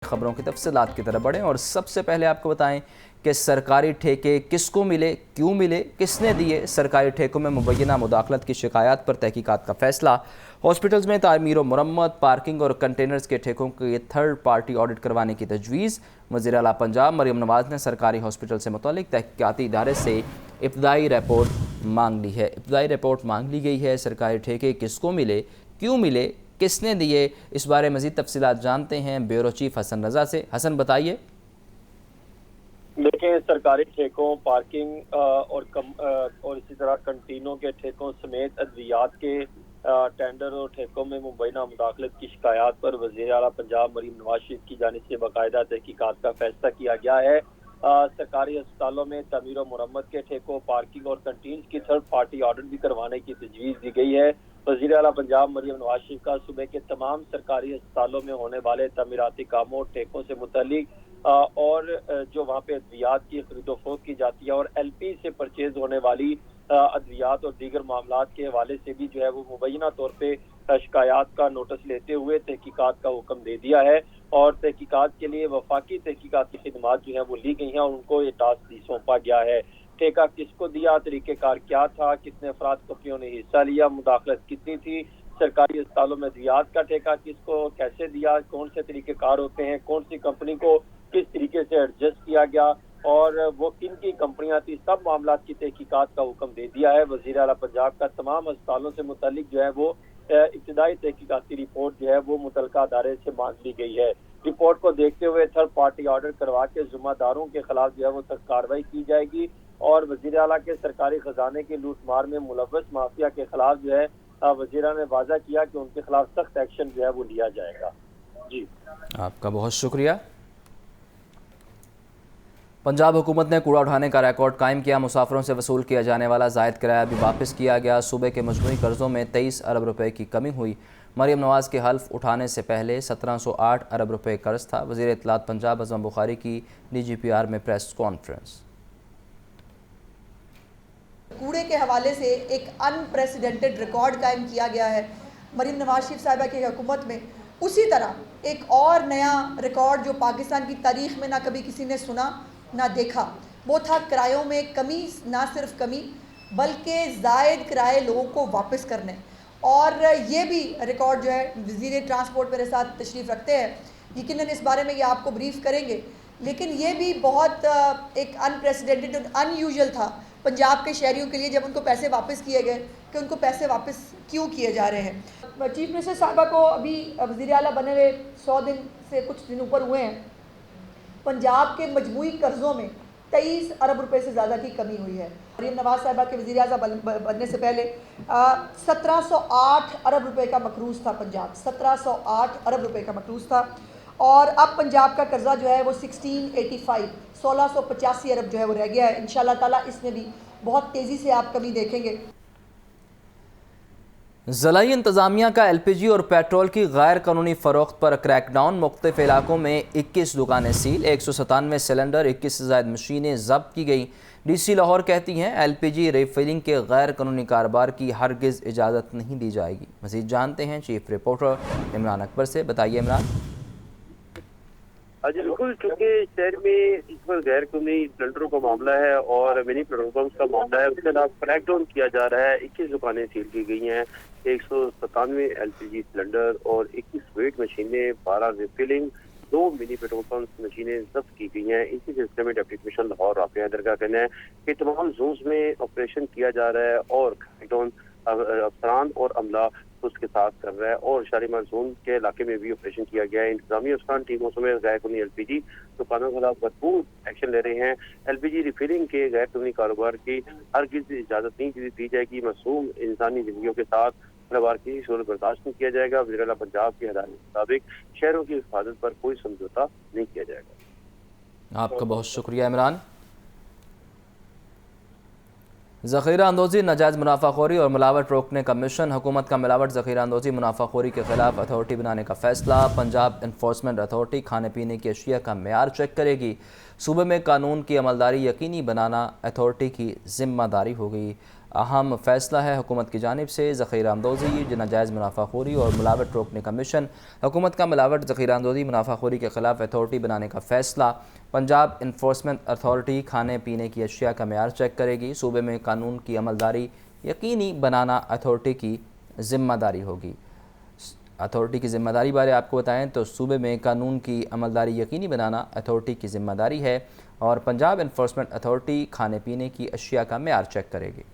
خبروں کی تفصیلات کی طرف بڑھیں اور سب سے پہلے آپ کو بتائیں کہ سرکاری ٹھیکے کس کو ملے، کیوں ملے، کس نے دیے۔ سرکاری ٹھیکوں میں مبینہ مداخلت کی شکایات پر تحقیقات کا فیصلہ۔ ہاسپٹلز میں تعمیر و مرمت، پارکنگ اور کنٹینرز کے ٹھیکوں کے تھرڈ پارٹی آڈٹ کروانے کی تجویز۔ وزیر اعلیٰ پنجاب مریم نواز نے سرکاری ہاسپٹل سے متعلق تحقیقاتی ادارے سے ابتدائی رپورٹ مانگ لی ہے۔ ابتدائی رپورٹ مانگ لی گئی ہے۔ سرکاری ٹھیکے کس کو ملے، کیوں ملے، کس نے دیے، اس بارے مزید تفصیلات جانتے ہیں بیورو چیف حسن رضا سے۔ حسن بتائیے۔ دیکھیں، سرکاری ٹھیکوں، پارکنگ اور اسی طرح کنٹینوں کے ٹھیکوں سمیت ادویات کے ٹینڈر اور ٹھیکوں میں مبینہ مداخلت کی شکایات پر وزیر اعلیٰ پنجاب مریم نواز شریف کی جانب سے باقاعدہ تحقیقات کا فیصلہ کیا گیا ہے۔ سرکاری اسپتالوں میں تعمیر و مرمت کے ٹھیکوں، پارکنگ اور کنٹینز کی تھرڈ پارٹی آڈٹ بھی کروانے کی تجویز دی گئی ہے۔ وزیر اعلیٰ پنجاب مریم نواز شریف کا صوبے کے تمام سرکاری اسپتالوں میں ہونے والے تعمیراتی کاموں، ٹھیکوں سے متعلق اور جو وہاں پہ ادویات کی خرید و فروخت کی جاتی ہے اور ایل پی سے پرچیز ہونے والی ادویات اور دیگر معاملات کے حوالے سے بھی جو ہے وہ مبینہ طور پہ شکایات کا نوٹس لیتے ہوئے تحقیقات کا حکم دے دیا ہے اور تحقیقات کے لیے وفاقی تحقیقاتی خدمات جو ہیں وہ لی گئی ہیں اور ان کو یہ ٹاسک بھی سونپا گیا ہے۔ ٹھیکہ کس کو دیا، طریقہ کار کیا تھا، کتنے افراد کمپنیوں نے حصہ لیا، مداخلت کتنی تھی، سرکاری اسپتالوں میں ادویات کا ٹھیکہ کس کو کیسے دیا، کون سے طریقہ کار ہوتے ہیں، کون سی کمپنی کو کس طریقے سے ایڈجسٹ کیا گیا اور وہ کن کی کمپنیاں تھی، سب معاملات کی تحقیقات کا حکم دے دیا ہے۔ وزیر اعلیٰ پنجاب کا تمام اسپتالوں سے متعلق جو ہے وہ ابتدائی تحقیقاتی رپورٹ جو ہے وہ متعلقہ ادارے سے مانگ لی گئی ہے۔ رپورٹ کو دیکھتے ہوئے تھرڈ پارٹی آڈٹ کروا کے ذمہ داروں کے خلاف جو ہے وہ سخت کارروائی کی جائے گی اور وزیر اعلیٰ کے سرکاری خزانے کی لوٹ مار میں ملوث مافیا کے خلاف جو ہے وزیر اعلیٰ نے واضح کیا کہ ان کے خلاف سخت ایکشن جو ہے وہ لیا جائے گا۔ جی، آپ کا بہت شکریہ۔ پنجاب حکومت نے کوڑا اٹھانے کا ریکارڈ قائم کیا۔ مسافروں سے وصول کیا جانے والا زائد کرایہ بھی واپس کیا گیا۔ صوبے کے مجموعی قرضوں میں 23 ارب روپے کی کمی ہوئی۔ مریم نواز کے حلف اٹھانے سے پہلے 1708 ارب روپے قرض تھا۔ وزیر اطلاعات پنجاب اعظم بخاری کی ڈی جی پی آر میں پریس کانفرنس۔ کوڑے کے حوالے سے ایک ان پریسیڈنٹڈ ریکارڈ قائم کیا گیا ہے مریم نواز شریف صاحبہ کی حکومت میں۔ اسی طرح ایک اور نیا ریکارڈ جو پاکستان کی تاریخ میں نہ کبھی کسی نے سنا نہ دیکھا، وہ تھا کرایوں میں کمی، نہ صرف کمی بلکہ زائد کرائے لوگوں کو واپس کرنے۔ اور یہ بھی ریکارڈ جو ہے وزیر ٹرانسپورٹ میرے ساتھ تشریف رکھتے ہیں، یقیناً اس بارے میں یہ آپ کو بریف کریں گے، لیکن یہ بھی بہت ایک ان پریسیڈنٹڈ اور ان یوزول تھا پنجاب کے شہریوں کے لیے جب ان کو پیسے واپس کیے گئے کہ ان کو پیسے واپس کیوں کیے جا رہے ہیں۔ چیف منسٹر صاحبہ کو ابھی وزیر اعلیٰ بنے ہوئے 100 دن سے کچھ دن اوپر ہوئے ہیں۔ پنجاب کے مجموعی قرضوں میں 23 ارب روپے سے زیادہ کی کمی ہوئی ہے۔ مریم نواز صاحبہ کے وزیر اعظم بننے سے پہلے 1708 ارب روپے کا مقروض تھا پنجاب، 1708 ارب روپے کا مقروض تھا اور اب پنجاب کا قرضہ جو ہے وہ 1685 ارب جو ہے وہ رہ گیا ہے۔ انشاءاللہ تعالیٰ اس میں بھی بہت تیزی سے آپ کمی دیکھیں گے۔ ضلعی انتظامیہ کا ایل پی جی اور پیٹرول کی غیر قانونی فروخت پر کریک ڈاؤن۔ مختلف علاقوں میں 21 دکانیں سیل، 197 سلنڈر، 21 سے زائد مشینیں ضبط کی گئی۔ ڈی سی لاہور کہتی ہیں ایل پی جی ریفلنگ کے غیر قانونی کاروبار کی ہرگز اجازت نہیں دی جائے گی۔ مزید جانتے ہیں چیف رپورٹر عمران اکبر سے۔ بتائیے عمران۔ جی بالکل، چونکہ شہر میں اس پر غیر قانونی سلنڈروں کا معاملہ ہے اور منی پیٹرول پمپس کا معاملہ ہے، اس کے خلاف کریک ڈاؤن کیا جا رہا ہے۔ 21 دکانیں سیل کی گئی ہیں، 197 ایل پی جی سلنڈر اور 21 ویٹ مشینیں، 12 ریفلنگ، 2 منی پیٹرول پمپس مشینیں ضبط کی گئی ہیں۔ اسی سلسلے میں ڈپٹی کمشنر لاہور رافع حیدر کا کہنا ہے کہ تمام زونز میں آپریشن کیا جا رہا ہے اور کریک ڈاؤن افسران اور عملہ اس کے ساتھ کر رہا ہے اور شالیمار زون کے علاقے میں بھی آپریشن کیا گیا ہے۔ انتظامی افسران ٹیموں سمیت غیر قانونی ایل پی جی دکانوں کے خلاف بھرپور ایکشن لے رہے ہیں۔ ایل پی جی ریفلنگ کے غیر قانونی کاروبار کی ہرگز اجازت نہیں دی جائے گی۔ معصوم انسانی زندگیوں کے ساتھ کاروبار کی صورت برداشت نہیں کیا جائے گا۔ وزیر اعلیٰ پنجاب کی ہدایت کے مطابق شہروں کی حفاظت پر کوئی سمجھوتا نہیں کیا جائے گا۔ آپ کا بہت شکریہ عمران۔ ذخیرہ اندوزی، ناجائز منافع خوری اور ملاوٹ روکنے کا مشن۔ حکومت کا ملاوٹ، ذخیرہ اندوزی، منافع خوری کے خلاف اتھارٹی بنانے کا فیصلہ۔ پنجاب انفورسمنٹ اتھارٹی کھانے پینے کی اشیاء کا معیار چیک کرے گی۔ صوبے میں قانون کی عملداری یقینی بنانا اتھارٹی کی ذمہ داری ہوگی۔ अहम फैसला है हुकूमत की जानिब से। ज़ख़ीरा अंदोज़ी, नाजायज़ मुनाफाखोरी और मिलावट रोकने का मिशन। हुकूमत का मिलावट, ज़ख़ीरा अंदोज़ी, मुनाफाखोरी के ख़िलाफ़ अथॉरिटी बनाने का फ़ैसला। पंजाब इन्फोर्समेंट अथॉरिटी खाने पीने की अशिया का मेयार चेक करेगी। सूबे में कानून की अमलदारी यकीनी बनाना अथॉरिटी की ज़िम्मेदारी होगी। अथॉरिटी की ज़िम्मेदारी बारे आपको बताएं तो सूबे में कानून की अमलदारी यकीनी बनाना अथॉरिटी की ज़िम्मेदारी है और पंजाब इन्फोर्समेंट अथॉरिटी खाने पीने की अशिया का मेयार चेक करेगी।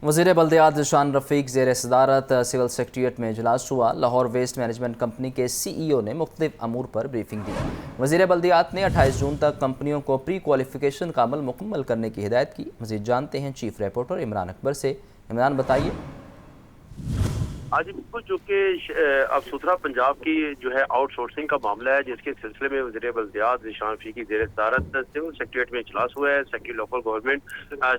वज़ीर बल्दियात ज़ीशान रफ़ीक ज़ेर सदारत सिविल सेक्रेटेरिएट में इजलास हुआ। लाहौर वेस्ट मैनेजमेंट कंपनी के CEO ने मुख्तलिफ अमूर पर ब्रीफिंग दी। वज़ीर बल्दियात ने 28 जून तक कंपनियों को प्री क्वालिफिकेशन का अमल मुकम्मल करने की हिदायत की। मज़ीद जानते हैं चीफ रिपोर्टर इमरान अकबर से। इमरान, बताइए। आज बिल्कुल चूँकि अब सुथरा पंजाब की जो है आउटसोर्सिंग का मामला है, जिसके सिलसिले में वज़ीर बल्दियात ज़ीशान रफ़ीक की ज़ेर सदारत सिविल सेक्रेटेरिएट में इजलास हुआ है। सेक्रेटरी लोकल गवर्नमेंट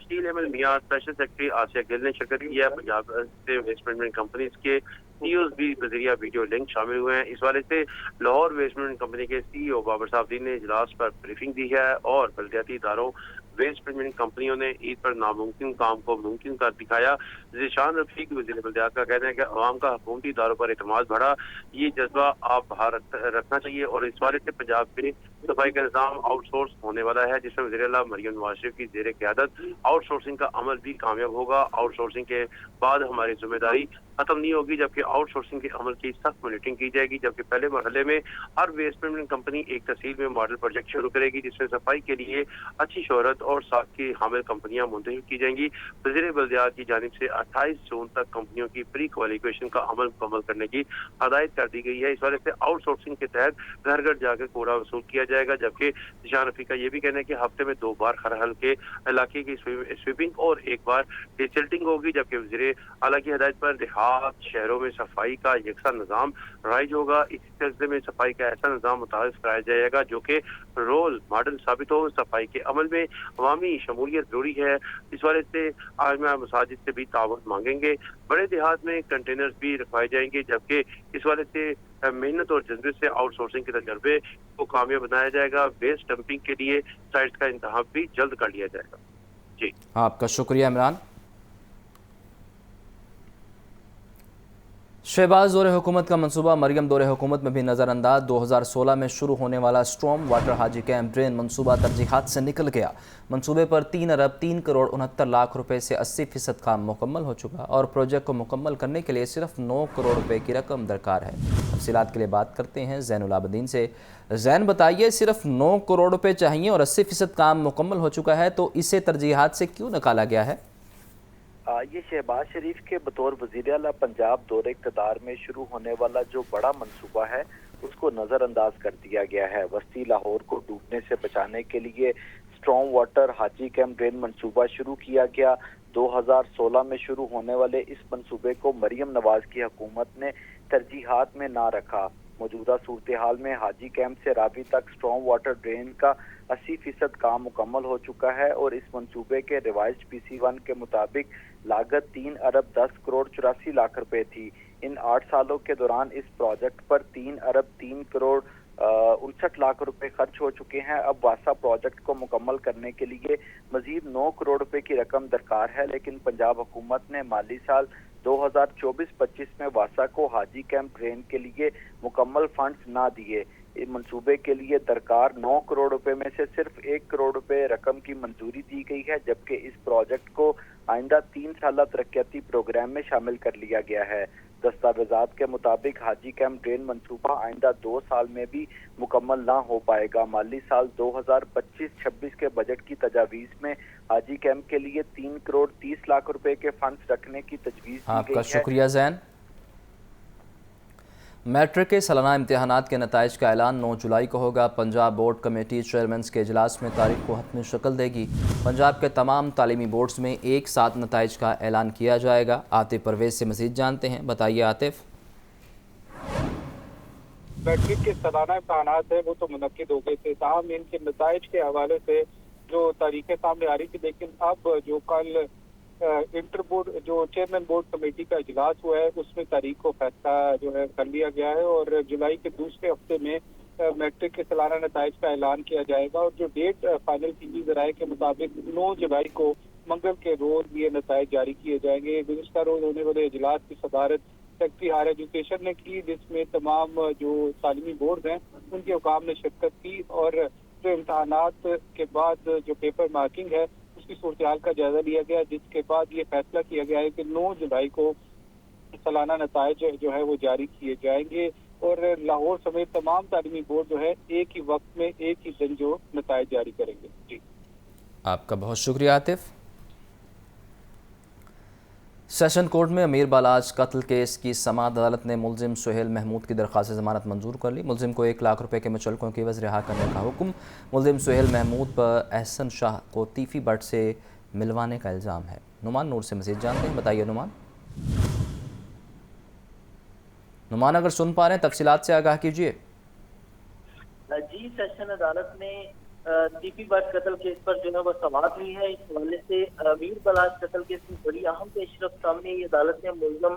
स्टील एमएल मियां, स्पेशल सेक्रेटरी आसिया गिल ने शिरकत की है। पंजाब से वेस्ट मैनेजमेंट कंपनीज के CEOs भी बजरिया वीडियो लिंक शामिल हुए हैं। इस वाले से लाहौर वेस्ट मैनेजमेंट कंपनी के CEO बाबर साहब ने इजलास पर ब्रीफिंग दी है और बल्दियाती इदारों वेस्ट मैनेजमेंट कंपनियों ने ईद पर नामुमकिन काम को मुमकिन कर दिखाया। ज़ीशान रफ़ीक वज़ीर बल्दियात का कहना है कि अवाम का हुकूमती इदारों पर एतमाद बढ़ा, ये जज्बा आप बाहर रखना चाहिए और इस वाले से पंजाब में सफाई का निज़ाम आउटसोर्स होने वाला है, जिसमें वज़ीर आला मरियम नवाज शरीफ की ज़ेर क़यादत आउटसोर्सिंग का अमल भी कामयाब होगा। आउटसोर्सिंग के बाद हमारी जिम्मेदारी खत्म नहीं होगी, जबकि आउटसोर्सिंग के अमल की सख्त मॉनिटरिंग की जाएगी। जबकि पहले मरहले में हर वेस्ट मैनेजमेंट कंपनी एक तहसील में मॉडल प्रोजेक्ट शुरू करेगी, जिसमें सफाई के लिए अच्छी शोहरत और साथ की हामिल कंपनियां मुंतखब की जाएंगी। वज़ीर बल्दियात की जानिब से 28 जून तक कंपनियों की प्री क्वालिफिकेशन का अमल मुकम्मल करने की हदायत कर दी गई है। इस वजह से आउटसोर्सिंग के तहत घर घर जाकर कूड़ा वसूल किया जाएगा। जबकि ज़ीशान रफ़ीक का ये भी कहना है कि हफ्ते में 2 बार हर हल्के इलाके की स्वीपिंग और 1 बार डिसल्टिंग होगी। जबकि वज़ीर आला की हदायत पर देहात शहरों में सफाई का यकसा निज़ाम राइज होगा। इसी सिलसिले में सफाई का ऐसा निज़ाम मुतारिफ कराया जाएगा जो कि रोल मॉडल साबित हो। सफाई के अमल में अवामी शमूलियत जरूरी है। इस वजह से आज मैं मसाजिद से भी ताउन मांगेंगे। बड़े देहात में कंटेनर्स भी रखवाए जाएंगे, जबकि इस वजह से मेहनत और जज्बे से आउटसोर्सिंग के तजर्बे को कामयाब बनाया जाएगा। वेस्ट डंपिंग के लिए साइट्स का इंतखाब भी जल्द कर लिया जाएगा। जी, आपका शुक्रिया इमरान। शहबाज दौरे हुकूमत का मंसूबा मरियम दौरे हुकूमत में भी नज़रअंदाज। 2016 में शुरू होने वाला स्ट्रॉम वाटर हाजी कैंप ड्रेन मंसूबा तरजीहात से निकल गया। मंसूबे पर 3 अरब 3 करोड़ 69 लाख रुपए से 80% काम मुकम्मल हो चुका और प्रोजेक्ट को मुकम्मल करने के लिए सिर्फ 9 करोड़ रुपए की रकम दरकार है। तफसीलात के लिए बात करते हैं ज़ैनुल आबदीन से। ज़ैन, बताइए, सिर्फ 9 करोड़ रुपए चाहिए और 80% काम मुकम्मल हो चुका है, तो इसे तरजीहात से क्यों निकाला गया है? ये शहबाज शरीफ के बतौर वज़ीर आला पंजाब दौरे इक़्तिदार में शुरू होने वाला जो बड़ा मंसूबा है उसको नज़रअंदाज कर दिया गया है। वस्ती लाहौर को डूबने से बचाने के लिए स्ट्रॉम वाटर हाजी कैंप ड्रेन मंसूबा शुरू किया गया। 2016 में शुरू होने वाले इस मंसूबे को मरियम नवाज की हुकूमत ने तरजीहात में ना रखा। मौजूदा सूरत हाल में हाजी कैंप से रावी तक स्ट्रॉम वाटर ड्रेन का 80% काम मुकम्मल हो चुका है और इस मंसूबे के रिवाइज्ड PC1 के मुताबिक लागत 3 अरब 10 करोड़ 84 लाख रुपए थी। इन 8 सालों के दौरान इस प्रोजेक्ट पर 3 अरब 3 करोड़ 59 लाख रुपए खर्च हो चुके हैं। अब वासा प्रोजेक्ट को मुकम्मल करने के लिए मजीद 9 करोड़ रुपए की रकम दरकार है, लेकिन पंजाब हुकूमत ने माली साल 2024-25 में वासा को हाजी कैंप ड्रेन के लिए मुकम्मल फंड्स ना दिए। मंसूबे के लिए दरकार 9 करोड़ रुपए में से सिर्फ 1 करोड़ रुपए रकम की मंजूरी दी गई है, जबकि इस प्रोजेक्ट को आइंदा 3 साल तरक्याती प्रोग्राम में शामिल कर लिया गया है। दस्तावेजात के मुताबिक हाजी कैंप ड्रेन मंसूबा आइंदा 2 साल में भी मुकम्मल ना हो पाएगा। माली साल 2025-26 के बजट की तजावीज़ में हाजी कैंप के लिए 3 करोड़ 30 लाख रुपए के फंड्स रखने की तजवीज़ की गई है। आपका शुक्रिया ज़ैन। मैट्रिक के सालाना इम्तिहानात के नताइज का ऐलान 9 जुलाई को होगा। पंजाब बोर्ड कमेटी चेयरमैन के इजलास में तारीख को हतमी शक्ल देगी। पंजाब के तमाम तालीमी बोर्ड्स में एक साथ नताइज का ऐलान किया जाएगा। आतिफ परवेज से मज़ीद जानते हैं, बताइए आतिफ। मैट्रिक के सालाना इम्तिहानात है वो तो मुनक्किद हो गए थे, ताहम इनके नताइज के हवाले से जो तारीखें सामने आ रही थी, लेकिन अब जो कल इंटर बोर्ड जो चेयरमैन बोर्ड कमेटी का इजलास हुआ है उसमें तारीख को फैसला जो है कर लिया गया है और जुलाई के दूसरे हफ्ते में मैट्रिक के सालाना नताइज का ऐलान किया जाएगा। और जो डेट फाइनल की गई ज़राए के मुताबिक 9 जुलाई को मंगल के रोज ये नताइज जारी किए जाएंगे। गुज़िश्ता रोज होने वाले इजलास की सदारत सेक्रेटरी हायर एजुकेशन ने की, जिसमें तमाम जो तालीमी बोर्ड हैं उनके हुकाम ने शिरकत की और जो इम्तहानात के बाद जो पेपर मार्किंग है उसकी सूरत हाल का जायजा लिया गया, जिसके बाद ये फैसला किया गया है कि 9 जुलाई को सालाना नताइज जो है वो जारी किए जाएंगे और लाहौर समेत तमाम तालीमी बोर्ड जो है एक ही वक्त में एक ही दिन जो नताइज जारी करेंगे। जी, आपका बहुत शुक्रिया आतिफ। सेशन कोर्ट में अमीर बालाज कत्ल केस की समाअत अदालत ने मुलजिम सुहेल महमूद की दरख्वास्त जमानत मंजूर कर ली। मुलजिम को 1 लाख रुपए के मुचलकों की एवज रिहा करने का हुक्म। मुलजिम सुहेल महमूद पर एहसन शाह को तीफी बट से मिलवाने का इल्ज़ाम है। नुमान नूर से मज़ीद जानते हैं, बताइए नुमान। नुमान अगर सुन पा रहे हैं तफसीलात से आगाह कीजिए। जी, सेशन अदालत ने दीपी भट्ट कत्ल केस पर जो है वो समाअत हुई है। इस हवाले से अमीर बलाज कत्ल केस में बड़ी अहम पेशरफ सामने आई। अदालत ने मुलजम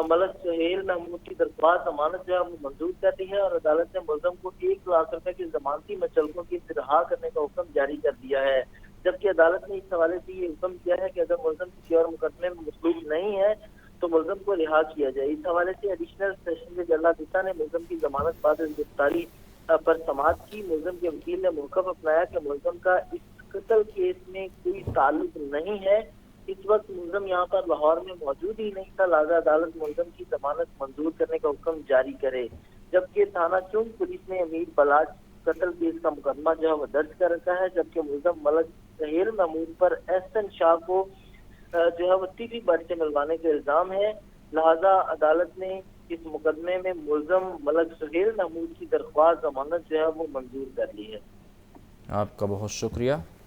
मलक सुहेल महमूद की दरख्वास्त जमानत जो है वो मंजूर कर दी है और अदालत ने मुलजम को 1 लाख रुपए की जमानती मुचलकों की रिहा करने का हुक्म जारी कर दिया है। जबकि अदालत ने इस हवाले से ये हुक्म किया है कि अगर मुलजम किसी और मुकदमे में मसलूक नहीं है तो मुलजम को रिहा किया जाए। इस हवाले से एडिशनल सेशन जज अल्लाह दिशा ने मुलजम की जमानत बाद गिरफ्तारी पर समाअत की। मुलजम के वकील ने मौक़िफ़ अपनाया कि मुलजम का इस कत्ल केस में कोई ताल्लुक नहीं है। इस वक्त मुलजम यहाँ पर लाहौर में मौजूद ही नहीं था, लिहाजा अदालत मुलजम की जमानत मंजूर करने का हुक्म जारी करे। जबकि थाना चौक पुलिस ने अमीर बलाज कत्ल केस का मुकदमा जो है वो दर्ज कर रखा है। जबकि मुलजम मलक सुहेल महमूद पर एहसन शाह को जो है वो तीफी बट से मिलवाने का इल्ज़ाम है। लिहाजा अदालत ने इस मुकदमे में मुलजम मलक सुहेल महमूद की दरख्वास्त जमानत जो है वो मंजूर कर ली है। आपका बहुत शुक्रिया।